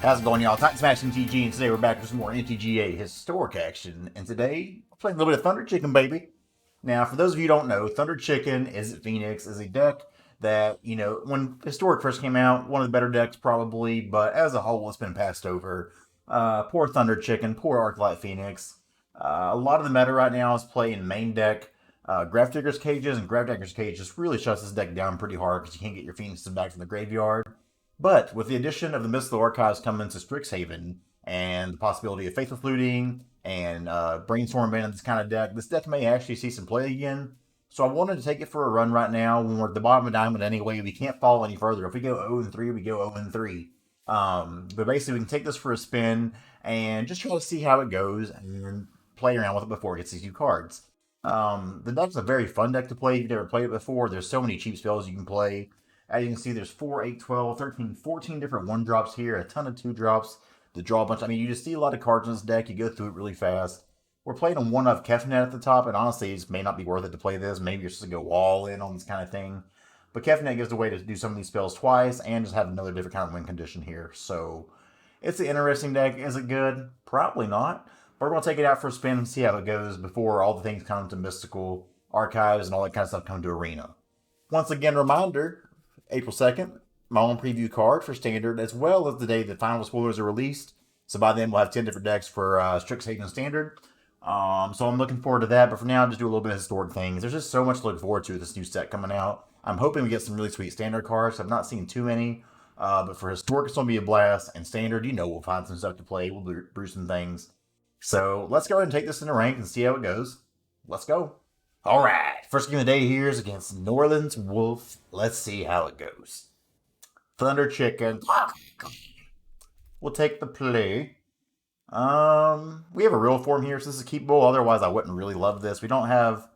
How's it going, y'all? Titan Smash MTG, and today we're back for some more MTGA historic action. And today, we're playing a little bit of Thunder Chicken, baby. Now, for those of you who don't know, Thunder Chicken, Izzet Phoenix, is a deck that, when Historic first came out, one of the better decks probably, but as a whole, it's been passed over. Poor Thunder Chicken, poor Arclight Phoenix. A lot of the meta right now is playing main deck Gravedigger's Cages, and Gravedigger's Cage just really shuts this deck down pretty hard because you can't get your Phoenixes back from the graveyard. But with the addition of the Mystical Archives coming into Strixhaven and the possibility of Faithless Looting and Brainstorm and this kind of deck, this deck may actually see some play again. So I wanted to take it for a run right now when we're at the bottom of Diamond anyway. We can't fall any further. If we go 0-3, we go 0-3. But basically, we can take this for a spin and just try to see how it goes and play around with it before it gets these new cards. The deck's a very fun deck to play if you've never played it before. There's so many cheap spells you can play. As you can see, there's 4, 8, 12, 13, 14 different 1-drops here, a ton of 2-drops to draw a bunch. I mean, you just see a lot of cards in this deck. You go through it really fast. We're playing on one of Kefnet at the top, and honestly, it may not be worth it to play this. Maybe you're just going to go all in on this kind of thing. But Kefnet gives a way to do some of these spells twice and just have another different kind of win condition here. So, it's an interesting deck. Is it good? Probably not. But we're going to take it out for a spin and see how it goes before all the things come to Mystical Archives and all that kind of stuff come to Arena. Once again, reminder, April 2nd, my own preview card for Standard, as well as the day the final spoilers are released. So by then, we'll have 10 different decks for Strixhaven Standard. So I'm looking forward to that. But for now, I'll just do a little bit of historic things. There's just so much to look forward to with this new set coming out. I'm hoping we get some really sweet Standard cards. I've not seen too many. But for historic, it's going to be a blast. And Standard, we'll find some stuff to play. We'll brew some things. So let's go ahead and take this into rank and see how it goes. Let's go. All right, first game of the day here is against Norland's Wolf. Let's see how it goes. Thunder Chicken. We'll take the play. We have a real form here, so this is a keep bowl. Otherwise, I wouldn't really love this. We don't have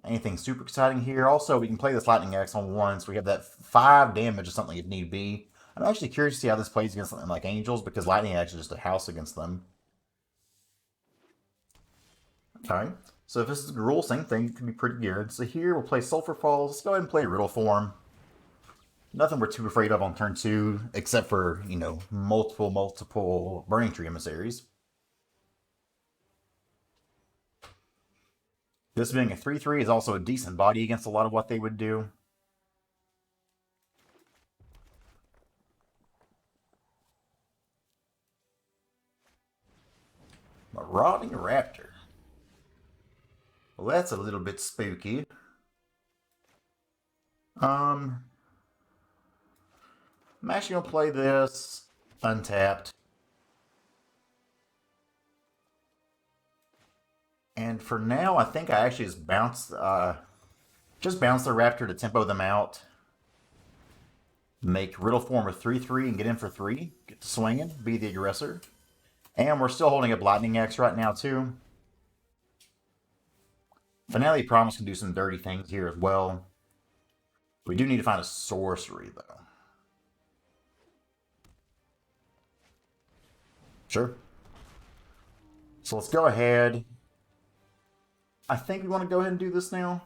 anything super exciting here. Also, we can play this Lightning Axe on one, so we have that 5 damage or something if need be. I'm actually curious to see how this plays against something like Angels, because Lightning Axe is just a house against them. Okay. So if this is Gruul, same thing, it could be pretty good. So here we'll play Sulphur Falls. Let's go ahead and play Riddle form. Nothing we're too afraid of on turn 2, except for, multiple Burning Tree emissaries. This being a 3/3 is also a decent body against a lot of what they would do. Marauding Raptor. Well, that's a little bit spooky. I'm actually going to play this untapped. And for now, I think I actually just bounce the Raptor to tempo them out. Make Riddle form a 3/3 and get in for 3. Get to swinging, be the aggressor. And we're still holding up Lightning Axe right now, too. Finale Promise can do some dirty things here as well. We do need to find a sorcery, though. Sure. So let's go ahead. I think we want to go ahead and do this now.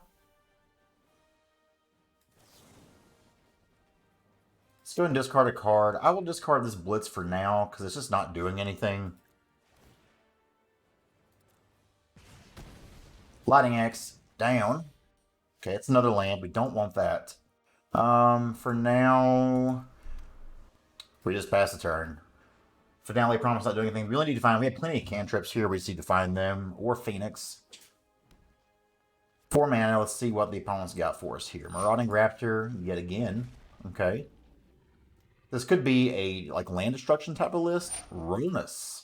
Let's go ahead and discard a card. I will discard this Blitz for now, because it's just not doing anything. Lightning Axe down. Okay, it's another land. We don't want that. For now, we just pass the turn. Finale Promise not doing anything. We really need to find. We have plenty of cantrips here. We just need to find them. Or Phoenix. 4 mana. Let's see what the opponent's got for us here. Marauding Raptor yet again. Okay. This could be a land destruction type of list. Ronus.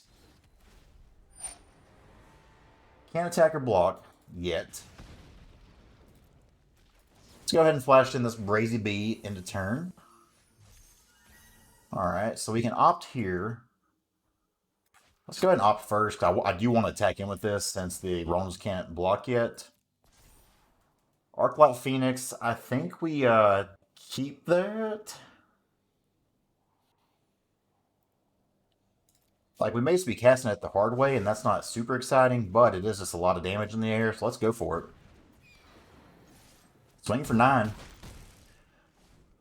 Can't attack or block yet. Let's go ahead and flash in this Brazy Bee into turn. Alright, so we can opt here. Let's go ahead and opt first, because I do want to attack in with this since the Ronus can't block yet. Arclight Phoenix, I think we keep that. We may just be casting it the hard way, and that's not super exciting, but it is just a lot of damage in the air, so let's go for it. Swing for 9.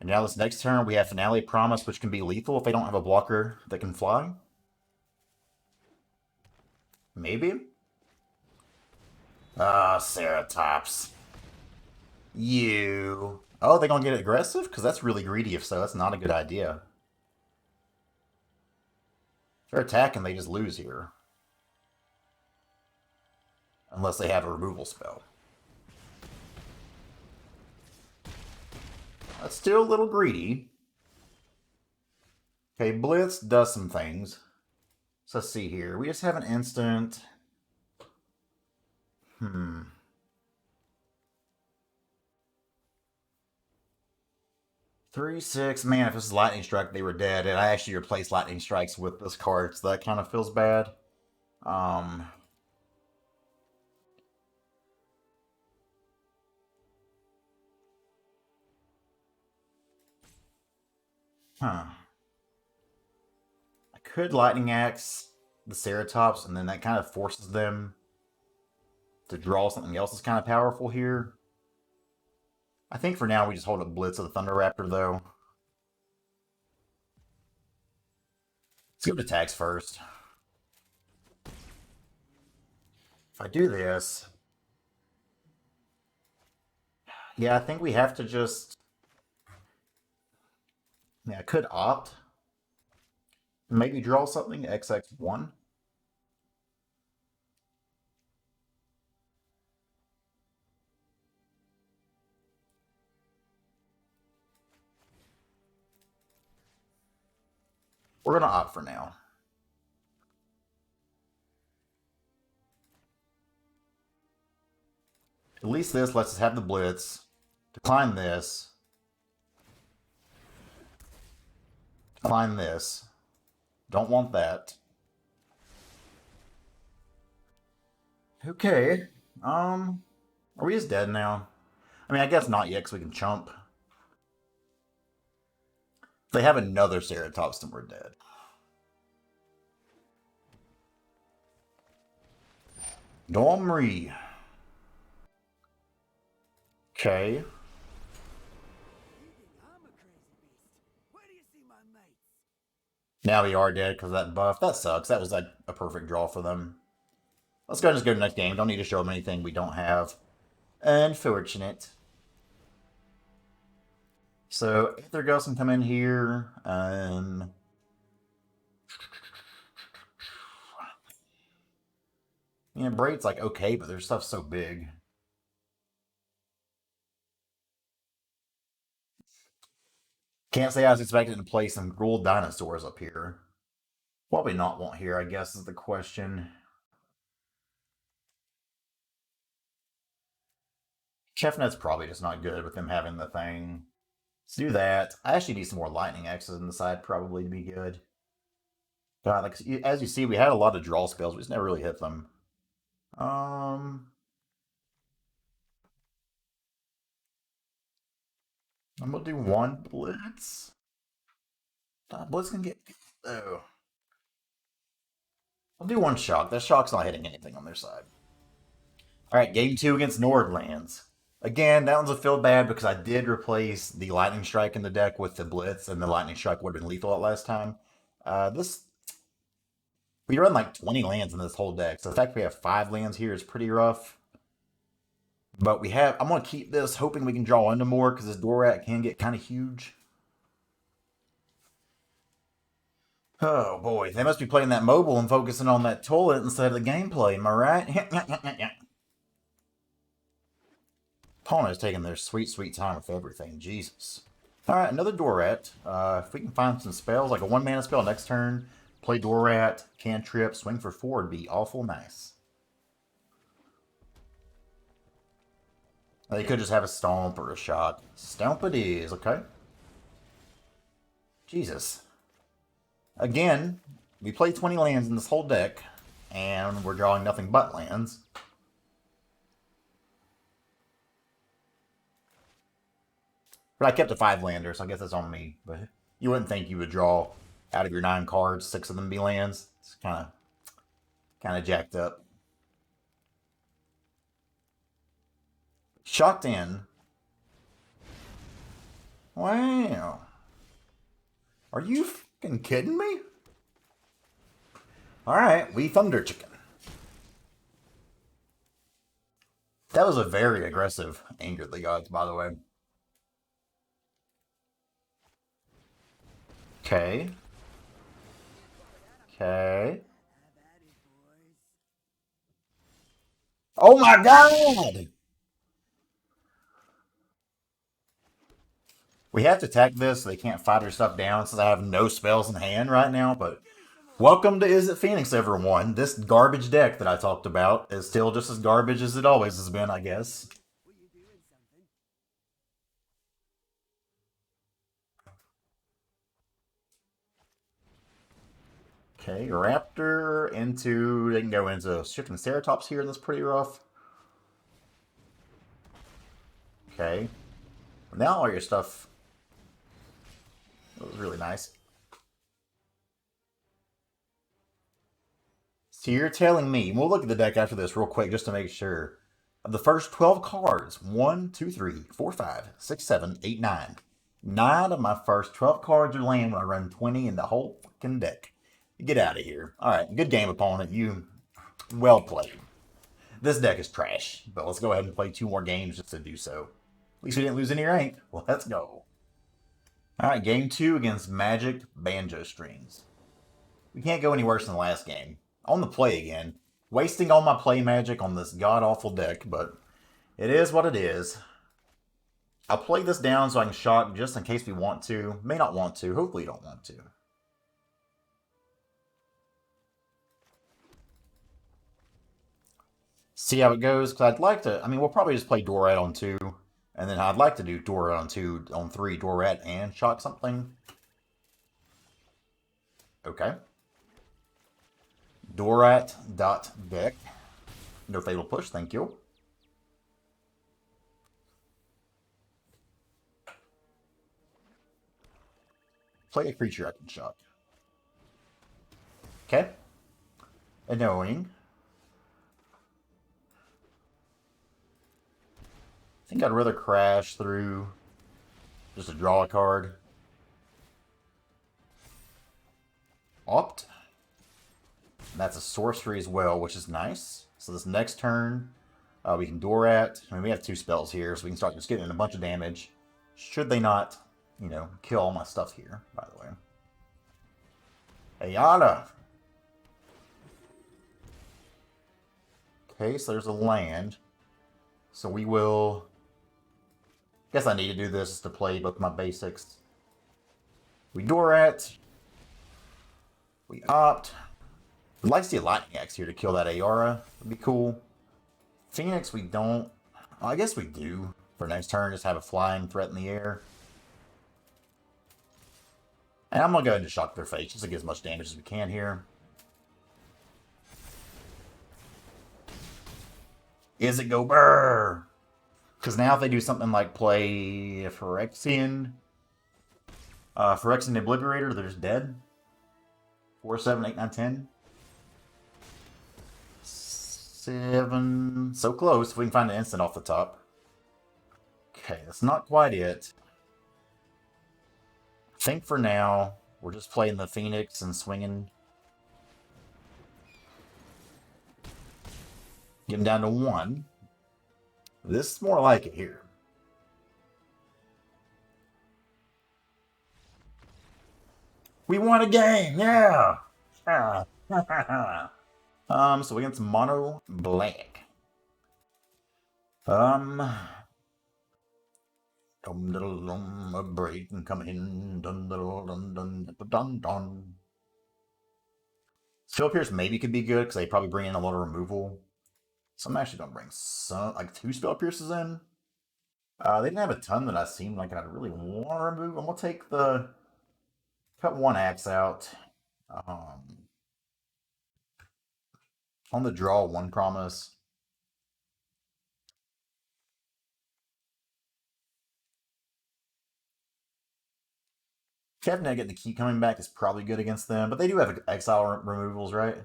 And now this next turn, we have Finale Promise, which can be lethal if they don't have a blocker that can fly. Maybe? Ah, Ceratops. You. Oh, they gonna get aggressive? Because that's really greedy if so. That's not a good idea. If they're attacking, they just lose here. Unless they have a removal spell. That's still a little greedy. Okay, Blitz does some things. So let's see here. We just have an instant. 3/6. Man, if this is Lightning Strike, they were dead. And I actually replaced Lightning Strikes with this card, so that kind of feels bad. Um. Huh. I could Lightning Axe the Ceratops, and then that kind of forces them to draw something else that's kind of powerful here. I think for now we just hold up Blitz of the Thunder Raptor, though. Let's go to attacks first. If I do this... Yeah, I think we have to just... Yeah, I could opt. Maybe draw something, XX1. We're going to opt for now. At least this lets us have the Blitz. Decline this. Decline this. Don't want that. Okay. Are we just dead now? I mean, I guess not yet, because we can chump. If they have another Ceratops, then we're dead. Domri. Okay. Now we are dead because of that buff. That sucks. That was like a perfect draw for them. Let's go and just go to the next game. Don't need to show them anything we don't have. Unfortunate. So, Aether Ghost can come in here. You know, Braid's like okay, but their stuff's so big. Can't say I was expecting to play some Gruul Dinosaurs up here. What we not want here, I guess, is the question. Chefnut's probably just not good with them having the thing. Let's do that. I actually need some more Lightning X's on the side, probably, to be good. God, like, as you see, we had a lot of draw spells. We just never really hit them. I'm gonna do one Blitz. Blitz can get... Oh. I'll do one Shock. That Shock's not hitting anything on their side. Alright, game 2 against Nordlands. Again, that one's a feel bad because I did replace the Lightning Strike in the deck with the Blitz, and the Lightning Strike would have been lethal at last time. We run like 20 lands in this whole deck, so the fact we have 5 lands here is pretty rough. But I'm going to keep this, hoping we can draw into more, because this Dorat can get kind of huge. Oh boy, they must be playing that mobile and focusing on that toilet instead of the gameplay, am I right? Opponent is taking their sweet, sweet time with everything, Jesus. Alright, another Dorat. If we can find some spells, like a 1-mana spell next turn, play Dorat, cantrip, swing for 4 would be awful nice. They could just have a Stomp or a Shot. Stomp it is, okay? Jesus. Again, we play 20 lands in this whole deck, and we're drawing nothing but lands. But I kept a 5-lander, so I guess that's on me. But you wouldn't think you would draw out of your 9 cards, 6 of them be lands. It's kind of jacked up. Shocked in. Wow. Are you fucking kidding me? Alright, we Thunder Chicken. That was a very aggressive Anger of the Gods, by the way. Okay. Okay. Oh my god! We have to attack this so they can't fight our stuff down since I have no spells in hand right now, but welcome to Izzet Phoenix, everyone. This garbage deck that I talked about is still just as garbage as it always has been, I guess. Okay, Raptor into... They can go into Shifting Ceratops here, that's pretty rough. Okay. Now all your stuff... That was really nice. So you're telling me... We'll look at the deck after this real quick just to make sure. Of the first 12 cards, 1, 2, 3, 4, 5, 6, 7, 8, 9. 9 of my first 12 cards are land when I run 20 in the whole fucking deck. Get out of here. Alright, good game, opponent. You well played. This deck is trash, but let's go ahead and play 2 more games just to do so. At least we didn't lose any rank. Well, let's go. Alright, game 2 against Magic Banjo Strings. We can't go any worse than the last game. On the play again. Wasting all my play magic on this god-awful deck, but it is what it is. I'll play this down so I can shock just in case we want to. May not want to. Hopefully you don't want to. See how it goes, because I'd like to... I mean, we'll probably just play Dorat on 2. And then I'd like to do Dorat on 2, on 3, Dorat and shock something. Okay. Dorat.deck. No Fatal Push, thank you. Play a creature I can shock. Okay. Annoying. I think I'd rather crash through just to draw a card. Opt. That's a sorcery as well, which is nice. So this next turn, we can Dorat. I mean, we have 2 spells here, so we can start just getting a bunch of damage. Should they not, you know, kill all my stuff here, by the way. Ayala. Okay, so there's a land. So we will... Guess I need to do this to play both my basics. We Dorat. We Opt. We'd like to see a Lightning Axe here to kill that Ayara. Would be cool. Phoenix, we don't. Well, I guess we do. For next turn, just have a flying threat in the air. And I'm going to go ahead and shock their face just to get as much damage as we can here. Izzet go brrr! Because now if they do something like play Phyrexian Obliterator, they're just dead. 4, 7, 8, 9, 10. 7. So close if we can find an instant off the top. Okay, that's not quite it. I think for now, we're just playing the Phoenix and swinging. Getting down to 1. This is more like it here. We won a game! Yeah! So against Mono Black. A break and coming in. Dun dun dun dun dun dun. Skill Pierce maybe could be good because they probably bring in a lot of removal. So I'm actually gonna bring some, like 2 Spell Pierces in. They didn't have a ton that I seemed like I'd really want to remove. I'm gonna take the cut 1 axe out. On the draw 1 promise. Kevnet getting the key coming back is probably good against them, but they do have exile removals, right?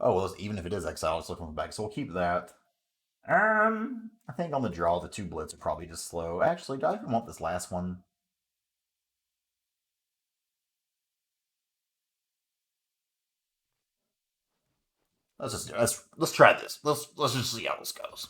Oh, well, even if it is exile, it's looking back, so we'll keep that. I think on the draw, the 2 blitz are probably just slow. Actually, do I even want this last one? Let's try this. Let's just see how this goes.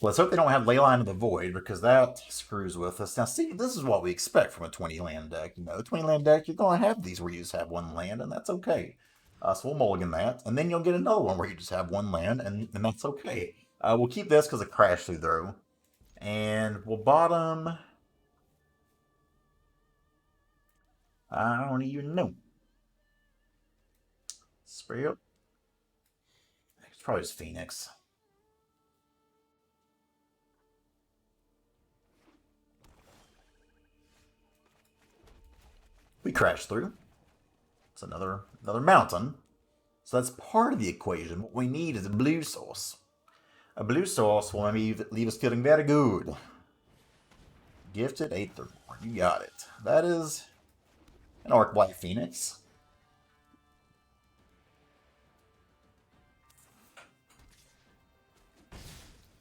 Let's hope they don't have Leyline of the Void, because that screws with us. Now, see, this is what we expect from a 20 land deck. 20 land deck, you're going to have these where you just have 1 land, and that's okay. So we'll mulligan that, and then you'll get another one where you just have 1 land, and that's okay. We'll keep this because it crashed through throw. And we'll bottom. I don't even know. Spray up. It's probably just Phoenix. We crash through. It's another mountain. So that's part of the equation. What we need is a blue source. A blue source will maybe leave us feeling very good. Gifted Aether. You got it. That is an Arc Black Phoenix.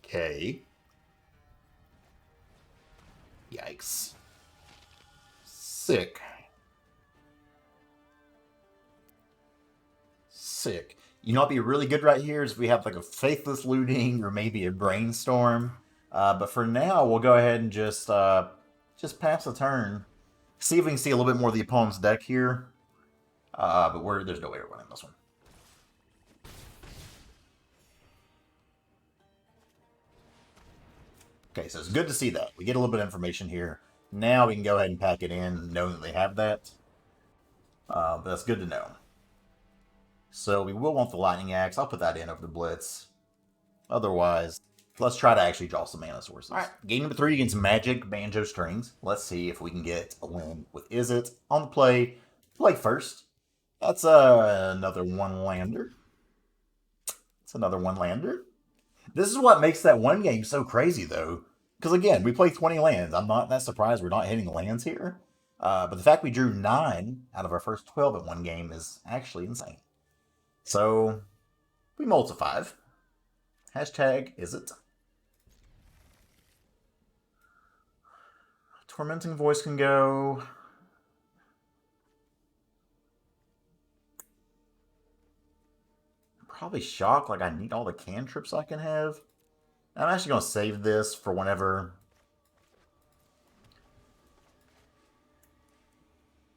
Okay. Yikes. Sick. Sick. You know what'd be really good right here is if we have like a Faithless Looting or maybe a Brainstorm. But for now, we'll go ahead and just pass the turn. See if we can see a little bit more of the opponent's deck here. But there's no way we're winning this one. Okay, so it's good to see that. We get a little bit of information here. Now we can go ahead and pack it in, knowing that they have that. But that's good to know. So we will want the Lightning Axe. I'll put that in over the Blitz. Otherwise, let's try to actually draw some mana sources. All right, game number 3 against Magic Banjo Strings. Let's see if we can get a win with Izzet on the play. Play first. That's another 1-lander. It's another 1-lander. This is what makes that 1 game so crazy, though. Because again, we play 20 lands. I'm not that surprised we're not hitting lands here. But the fact we drew 9 out of our first 12 in 1 game is actually insane. So, we mull to 5. Hashtag Izzet. Tormenting Voice can go. Probably Shock, like I need all the cantrips I can have. I'm actually going to save this for whenever...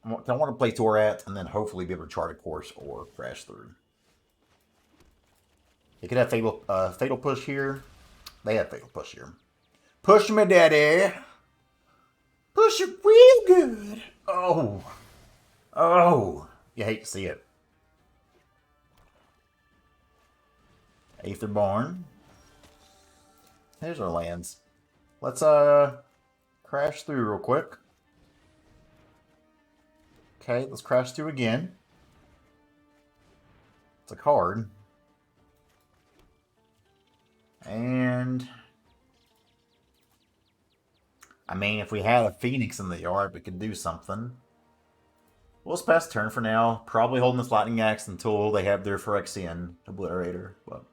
I want to play Torat and then hopefully be able to chart a course or crash through. They could have Fatal Push here. They have Fatal Push here. Push me, daddy. Push it real good. Oh. Oh. You hate to see it. Aetherborn. Here's our lands. Let's crash through real quick. Okay, let's crash through again. It's a card. And I mean, if we had a Phoenix in the yard, we could do something. We'll just pass turn for now. Probably holding this Lightning Axe until they have their Phyrexian Obliterator. But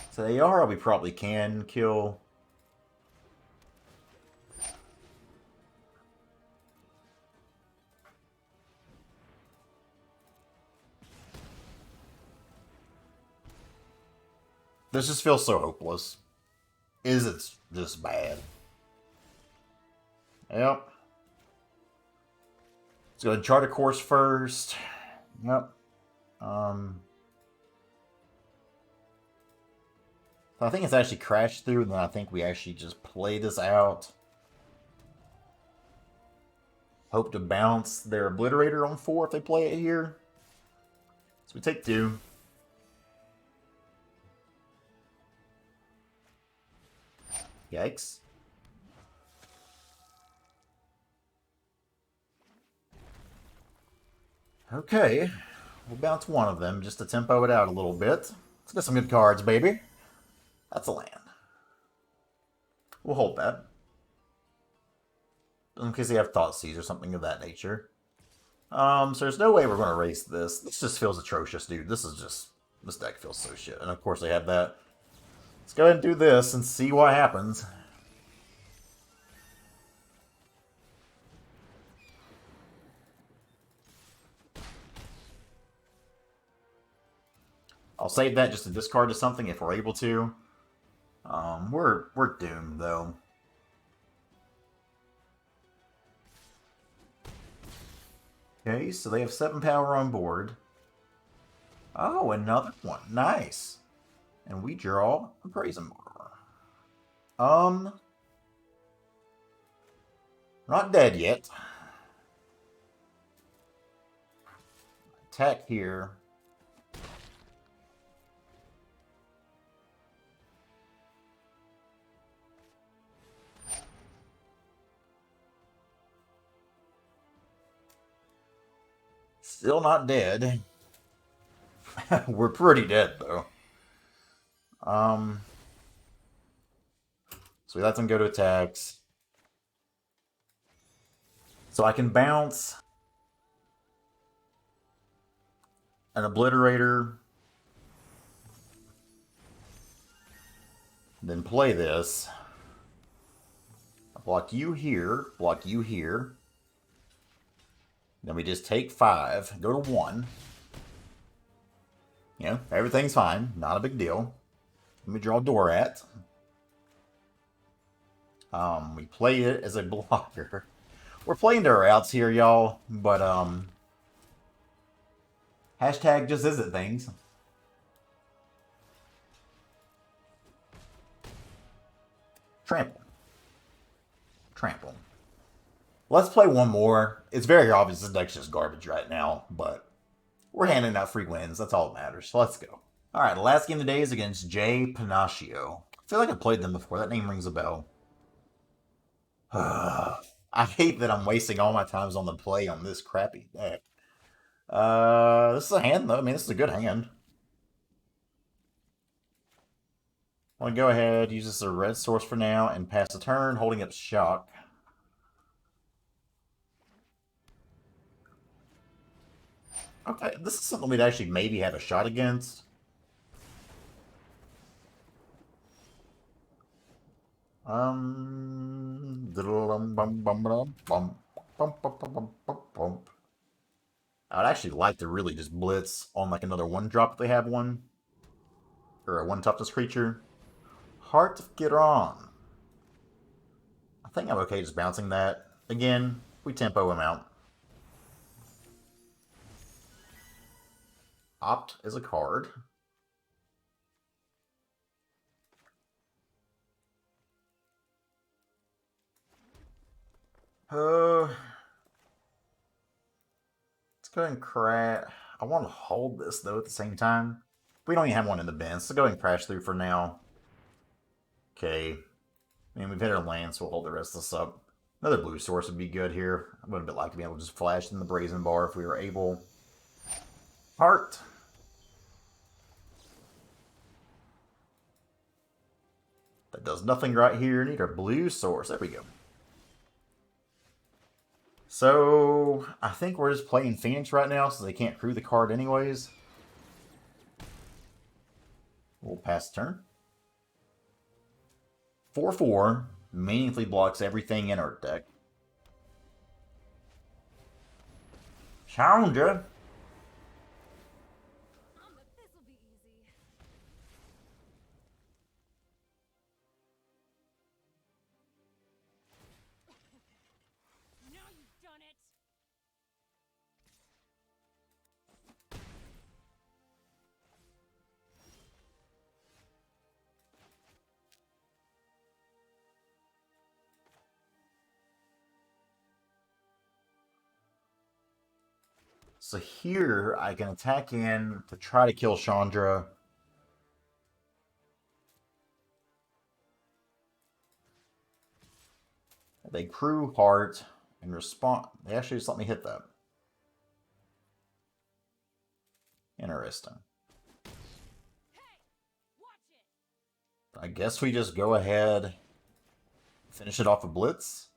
so they are, we probably can kill. This just feels so hopeless. It's just bad. Yep. Let's go ahead and chart a course first. Yep. So I think it's actually crashed through, and then I think we actually just play this out. Hope to bounce their Obliterator on 4 if they play it here. So we take 2. Yikes. Okay. We'll bounce one of them just to tempo it out a little bit. Let's get some good cards, baby. That's a land. We'll hold that. in case they have thought seeds or something of that nature. So there's no way we're going to race this. This just feels atrocious, dude. This deck feels so shit. And of course they have that. Let's go ahead and do this and see what happens. I'll save that just to discard to something if we're able to. We're doomed though. Okay, so they have 7 power on board. Oh, another one. Nice. And we draw a Brazen Bar. Not dead yet. Attack here. Still not dead. We're pretty dead, though. So we let them go to attacks. So I can bounce an Obliterator. Then play this. Block you here. Block you here. Then we just take 5, go to 1. You know, everything's fine. Not a big deal. Let me draw Dorat. We play it as a blocker. We're playing to our outs here, y'all. But, hashtag just Izzet things. Trample. Trample. Let's play one more. It's very obvious this deck's just garbage right now, but we're handing out free wins. That's all that matters. So let's go. All right, the last game today is against Jay Panaccio. I feel like I played them before. That name rings a bell. I hate that I'm wasting all my times on the play on this crappy deck. This is a hand, though. I mean, this is a good hand. I want to go ahead, use this as a red source for now, and pass the turn, holding up Shock. Okay, this is something we'd actually maybe have a shot against. I would actually like to really just blitz on like another 1-drop if they have one. Or a 1-toughness creature. Heart of Giron. I think I'm okay just bouncing that. Again, we tempo him out. Opt is a card. Let's go ahead and crash. I want to hold this though at the same time. We don't even have one in the bin, so go ahead and crash through for now. Okay. I mean, we've hit our land, so we'll hold the rest of this up. Another blue source would be good here. I would have liked to be able to just flash in the Brazen Bar if we were able. Heart. That does nothing right here. Need our blue source. There we go. So, I think we're just playing Phoenix right now, so they can't crew the card anyways. We'll pass the turn. 4/4 meaningfully blocks everything in our deck. Challenger. So here, I can attack in to try to kill Chandra. They crew Heart and respond. They actually just let me hit that. Interesting. I guess we just go ahead, finish it off a Blitz.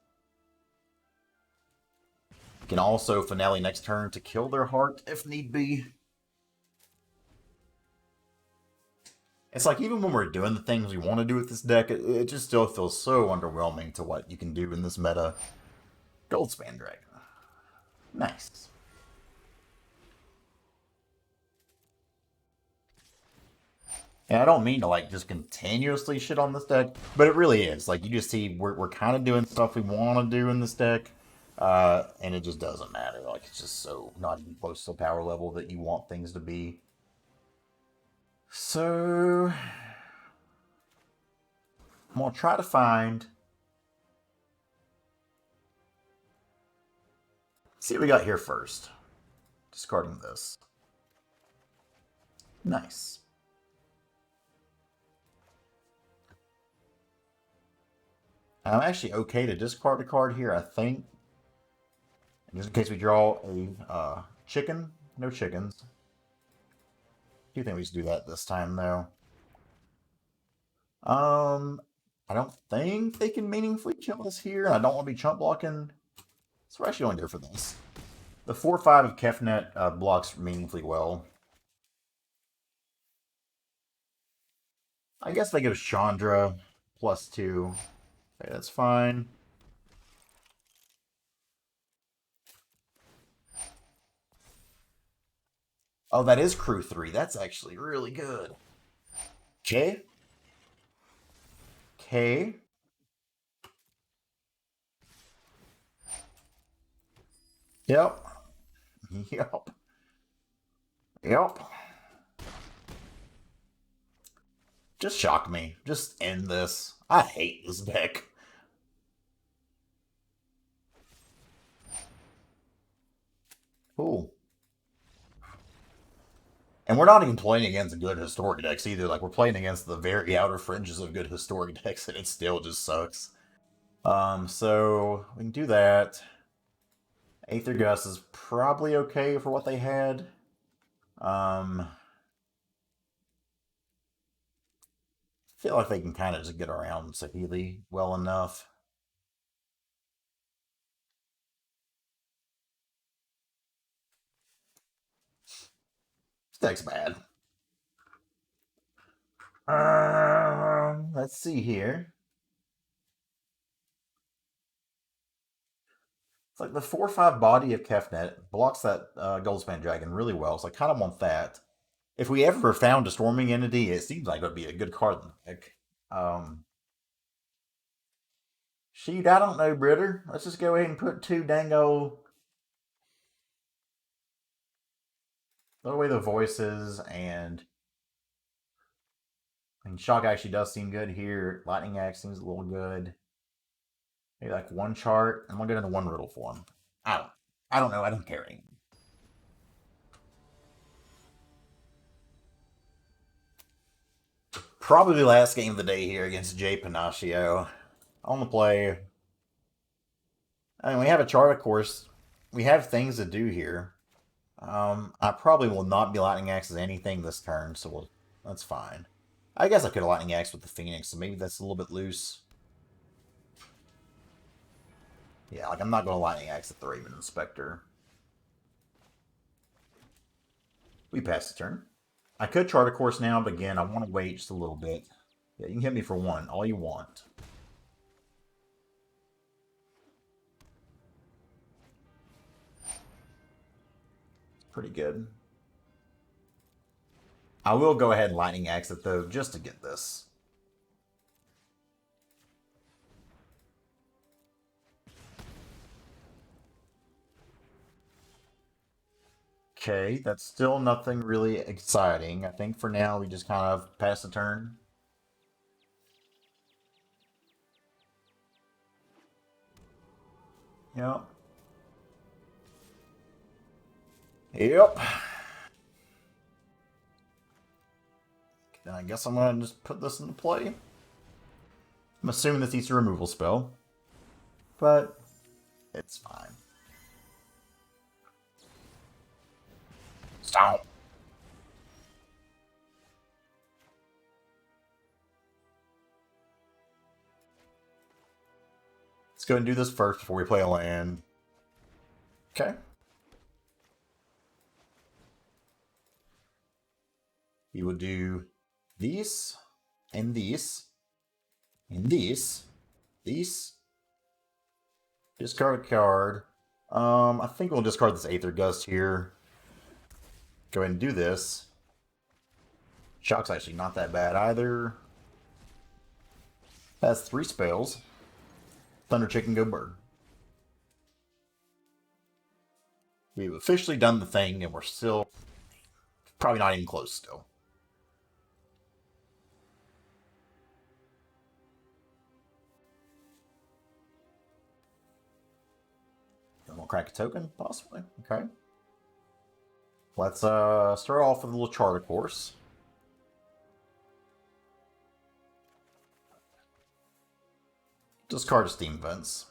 Can also finale next turn to kill their heart if need be. It's like even when we're doing the things we want to do with this deck, it just still feels so underwhelming to what you can do in this meta. Goldspan Dragon. Nice. And I don't mean to like just continuously shit on this deck, but it really is. Like you just see we're kind of doing stuff we want to do in this deck, and it just doesn't matter. Like it's just so not even close to the power level that you want things to be. So I'm gonna try to find. See what we got here first. Discarding this. Nice. I'm actually okay to discard a card here, I think. Just in case we draw a chicken. No chickens. Do you think we should do that this time, though? I don't think they can meaningfully kill us here. I don't want to be chump blocking. So we're actually only there for this. The 4/5 of Kefnet blocks meaningfully well. I guess they go Chandra +2. Okay, that's fine. Oh, that is crew 3. That's actually really good. Okay. Okay. Yep. Yep. Yep. Just shock me. Just end this. I hate this deck. Cool. And we're not even playing against good historic decks either. Like we're playing against the very outer fringes of good historic decks, and it still just sucks. So we can do that. Aether Gust is probably okay for what they had. I feel like they can kind of just get around Saheeli well enough. This deck's bad. Let's see here. It's like the 4/5 body of Kefnet blocks that Goldspan Dragon really well, so I kind of want that. If we ever found a Storming Entity, it seems like it would be a good card in the deck. Shoot, I don't know, Britter. Let's just go ahead and put two dango. Throw away the voices, and I mean, Shock actually does seem good here. Lightning Axe seems a little good. Maybe like one chart. I'm gonna get into one riddle for him. I don't know. I don't care anymore. Probably last game of the day here against Jay Panaccio. On the play. I mean, we have a chart, of course. We have things to do here. I probably will not be Lightning Axes anything this turn, so that's fine. I guess I could have Lightning Axe with the Phoenix, so maybe that's a little bit loose. Yeah, like I'm not going to Lightning Axe the Raven Inspector. We pass the turn. I could chart a course now, but again, I want to wait just a little bit. Yeah, you can hit me for one, all you want. Pretty good. I will go ahead and Lightning Axe it, though, just to get this. Okay, that's still nothing really exciting. I think for now we just kind of pass the turn. Yep. Yep. Then I guess I'm going to just put this into play. I'm assuming this is a removal spell, but it's fine. Stop. Let's go and do this first before we play a land. Okay. We will do these, and these, and these, discard a card. I think we'll discard this Aether Gust here. Go ahead and do this. Shock's actually not that bad either. Has 3 spells. Thunder Chicken, go bird. We've officially done the thing, and we're still probably not even close still. And we'll crack a token, possibly. Okay. Let's start off with a little charter course. Discard a Steam Vents.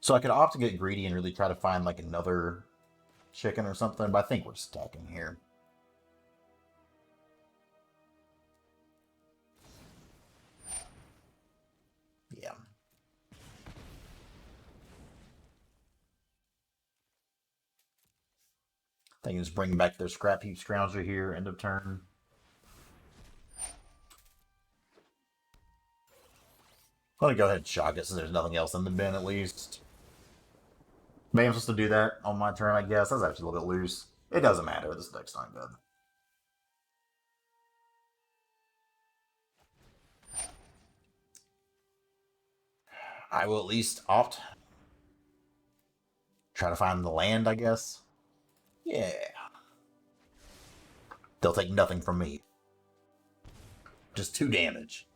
So I could opt to get greedy and really try to find like another chicken or something, but I think we're stacking here. Yeah. They can just bring back their Scrap Heap Scrounger here, end of turn. I'm gonna go ahead and shock it since there's nothing else in the bin at least. Maybe I'm supposed to do that on my turn, I guess. That's actually a little bit loose. It doesn't matter. This deck's not good. I will at least opt. Try to find the land, I guess. Yeah. They'll take nothing from me. Just 2 damage.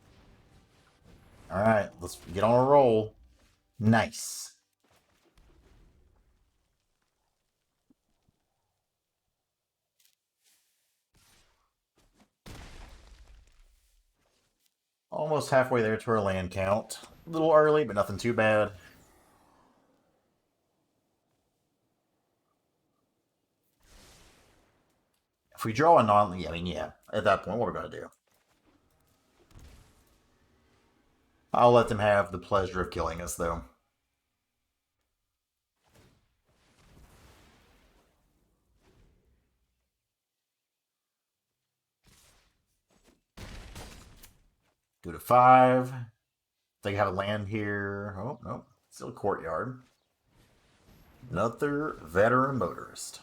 Alright, let's get on a roll. Nice. Almost halfway there to our land count. A little early, but nothing too bad. If we draw a non... I mean, yeah. At that point, what are we going to do? I'll let them have the pleasure of killing us, though. Go to 5. They have a land here. Oh, no. Still a courtyard. Another veteran motorist.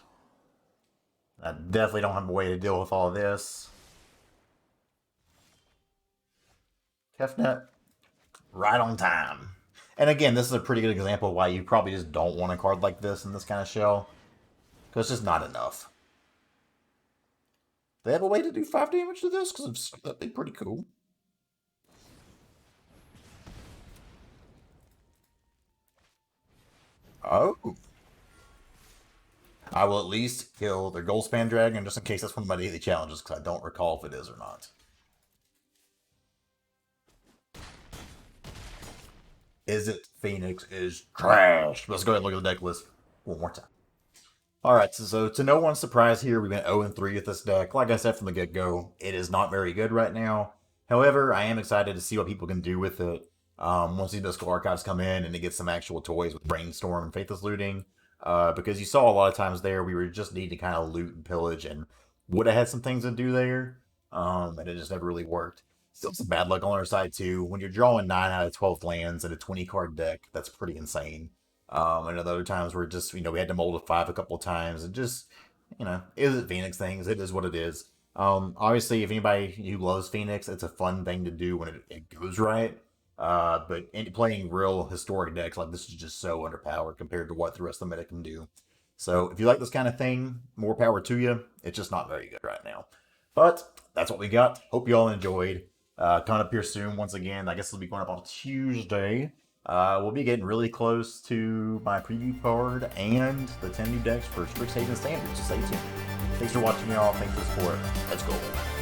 I definitely don't have a way to deal with all this. Kefnet, right on time. And again, this is a pretty good example of why you probably just don't want a card like this in this kind of shell. Because it's just not enough. They have a way to do 5 damage to this? Because that'd be pretty cool. Oh. I will at least kill their Goldspan Dragon just in case that's one of my daily challenges, because I don't recall if it is or not. Izzet Phoenix is trash. Let's go ahead and look at the deck list one more time. Alright, so to no one's surprise here, we went 0-3 with this deck. Like I said from the get-go, it is not very good right now. However, I am excited to see what people can do with it. Once these Mystical Archives come in and they get some actual toys with Brainstorm and Faithless Looting. Because you saw a lot of times there, we were just needing to kind of loot and pillage and would have had some things to do there. And it just never really worked. Still some bad luck on our side too. When you're drawing 9 out of 12 lands in a 20-card deck, that's pretty insane. And at other times we're just, we had to mold a 5 a couple of times. And just, Izzet Phoenix things. It is what it is. Obviously, if anybody who loves Phoenix, it's a fun thing to do when it goes right. But playing real historic decks like this is just so underpowered compared to what the rest of the meta can do. So if you like this kind of thing, more power to you. It's just not very good right now. But that's what we got. Hope you all enjoyed. Coming up here soon, once again, I guess it'll be going up on Tuesday. We'll be getting really close to my preview card and the 10 new decks for Strixhaven Standard, so stay tuned. Thanks for watching, y'all. Thanks for the support. Let's go.